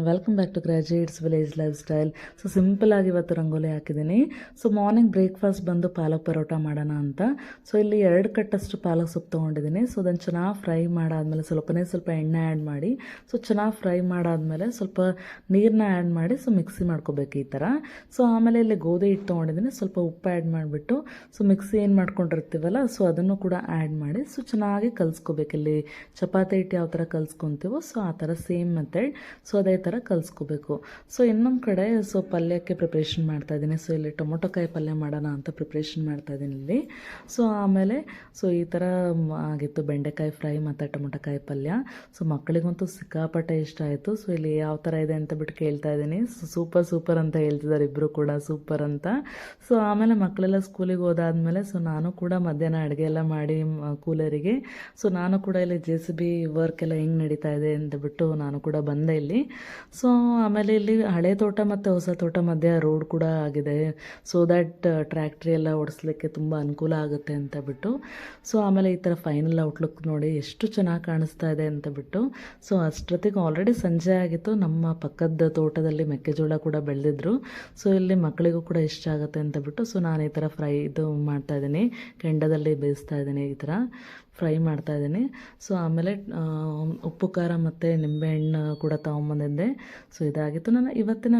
Welcome back to graduates village life style. So simple ಆಗಿ ಇವತ್ತು ರಂಗೋಲಿ ಹಾಕಿದ್ದೀನಿ. ಸೊ ಮಾರ್ನಿಂಗ್ ಬ್ರೇಕ್ಫಾಸ್ಟ್ ಬಂದು ಪಾಲಕ್ ಪರೋಟ ಮಾಡೋಣ ಅಂತ. ಸೊ ಇಲ್ಲಿ 2 ಕಟ್ಟಷ್ಟು ಪಾಲಕ್ ಸೊಪ್ಪು ತೊಗೊಂಡಿದ್ದೀನಿ. ಸೊ ಅದನ್ನು ಚೆನ್ನಾಗಿ ಫ್ರೈ ಮಾಡಾದ್ಮೇಲೆ ಸ್ವಲ್ಪ ಎಣ್ಣೆ ಆ್ಯಡ್ ಮಾಡಿ, ಸೊ ಚೆನ್ನಾಗಿ ಫ್ರೈ ಮಾಡಾದ್ಮೇಲೆ ಸ್ವಲ್ಪ ನೀರನ್ನ ಆ್ಯಡ್ ಮಾಡಿ ಸೊ ಮಿಕ್ಸಿ ಮಾಡ್ಕೋಬೇಕು ಈ ಥರ. ಸೊ ಆಮೇಲೆ ಇಲ್ಲಿ ಗೋಧಿ ಹಿಟ್ಟು ತೊಗೊಂಡಿದ್ದೀನಿ, ಸ್ವಲ್ಪ ಉಪ್ಪು ಆ್ಯಡ್ ಮಾಡಿಬಿಟ್ಟು ಸೊ ಮಿಕ್ಸಿ ಏನು ಮಾಡ್ಕೊಂಡಿರ್ತೀವಲ್ಲ ಸೊ ಅದನ್ನು ಕೂಡ ಆ್ಯಡ್ ಮಾಡಿ ಸೊ ಚೆನ್ನಾಗಿ ಕಲಿಸ್ಕೋಬೇಕು. ಇಲ್ಲಿ ಚಪಾತಿ ಹಿಟ್ಟು ಯಾವ ಥರ ಕಲಿಸ್ಕೊತೀವೋ ಸೊ ಆ ಥರ ಸೇಮ್ ಮೆಥಡ್. ಸೊ ಅದೇ ಥರ ಕಲಿಸ್ಕೋಬೇಕು. ಸೊ ಇನ್ನೊಂದು ಕಡೆ ಸೊ ಪಲ್ಯಕ್ಕೆ ಪ್ರಿಪ್ರೇಷನ್ ಮಾಡ್ತಾಯಿದ್ದೀನಿ. ಸೊ ಇಲ್ಲಿ ಟೊಮೊಟೊಕಾಯಿ ಪಲ್ಯ ಮಾಡೋಣ ಅಂತ ಪ್ರಿಪ್ರೇಷನ್ ಮಾಡ್ತಾಯಿದ್ದೀನಿ ಇಲ್ಲಿ. ಸೊ ಆಮೇಲೆ ಸೊ ಈ ಥರ ಆಗಿತ್ತು ಬೆಂಡೆಕಾಯಿ ಫ್ರೈ ಮತ್ತು ಟೊಮೊಟೊಕಾಯಿ ಪಲ್ಯ. ಸೊ ಮಕ್ಕಳಿಗಂತೂ ಸಿಕ್ಕಾಪಟ್ಟೆ ಇಷ್ಟ ಆಯಿತು. ಸೊ ಇಲ್ಲಿ ಯಾವ ಥರ ಇದೆ ಅಂತ ಬಿಟ್ಟು ಕೇಳ್ತಾ ಇದ್ದೀನಿ. ಸೊ ಸೂಪರ್ ಅಂತ ಹೇಳ್ತಿದ್ದಾರೆ ಇಬ್ಬರು ಕೂಡ, ಸೂಪರ್ ಅಂತ. ಸೊ ಆಮೇಲೆ ಮಕ್ಕಳೆಲ್ಲ ಸ್ಕೂಲಿಗೆ ಹೋದಾದ್ಮೇಲೆ ಸೊ ನಾನು ಕೂಡ ಮಧ್ಯಾಹ್ನ ಅಡುಗೆ ಎಲ್ಲ ಮಾಡಿ ಕೂಲರಿಗೆ ಸೊ ನಾನು ಕೂಡ ಇಲ್ಲಿ JCB ವರ್ಕ್ ಎಲ್ಲ ಹೆಂಗೆ ನಡೀತಾ ಇದೆ ಅಂತ ಬಿಟ್ಟು ನಾನು ಕೂಡ ಬಂದೆ ಇಲ್ಲಿ. ಸೊ ಆಮೇಲೆ ಇಲ್ಲಿ ಹಳೆ ತೋಟ ಮತ್ತು ಹೊಸ ತೋಟ ಮಧ್ಯೆ ರೋಡ್ ಕೂಡ ಆಗಿದೆ. ಸೊ ದ್ಯಾಟ್ ಟ್ರ್ಯಾಕ್ಟ್ರಿ ಎಲ್ಲ ಓಡಿಸ್ಲಿಕ್ಕೆ ತುಂಬ ಅನುಕೂಲ ಆಗುತ್ತೆ ಅಂತ ಬಿಟ್ಟು. ಸೊ ಆಮೇಲೆ ಈ ಥರ ಫೈನಲ್ ಔಟ್ಲುಕ್ ನೋಡಿ ಎಷ್ಟು ಚೆನ್ನಾಗಿ ಕಾಣಿಸ್ತಾ ಇದೆ ಅಂತ ಬಿಟ್ಟು. ಸೊ ಅಷ್ಟೊತ್ತಿಗೆ ಆಲ್ರೆಡಿ ಸಂಜೆ ಆಗಿತ್ತು. ನಮ್ಮ ಪಕ್ಕದ ತೋಟದಲ್ಲಿ ಮೆಕ್ಕೆಜೋಳ ಕೂಡ ಬೆಳೆದಿದ್ರು. ಸೊ ಇಲ್ಲಿ ಮಕ್ಕಳಿಗೂ ಕೂಡ ಇಷ್ಟ ಆಗುತ್ತೆ ಅಂತ ಬಿಟ್ಟು ಸೊ ನಾನು ಈ ಥರ ಫ್ರೈ ಇದು ಮಾಡ್ತಾಯಿದ್ದೀನಿ, ಕೆಂಡದಲ್ಲಿ ಬೇಯಿಸ್ತಾ ಇದ್ದೀನಿ, ಈ ಥರ ಫ್ರೈ ಮಾಡ್ತಾಯಿದ್ದೀನಿ. ಸೊ ಆಮೇಲೆ ಉಪ್ಪು ಖಾರ ಮತ್ತು ನಿಂಬೆಹಣ್ಣು ಕೂಡ ತೊಗೊಂಬಂದಿದ್ದೆ. ಸೊ ಇದಾಗಿತ್ತು ನನ್ನ ಇವತ್ತಿನ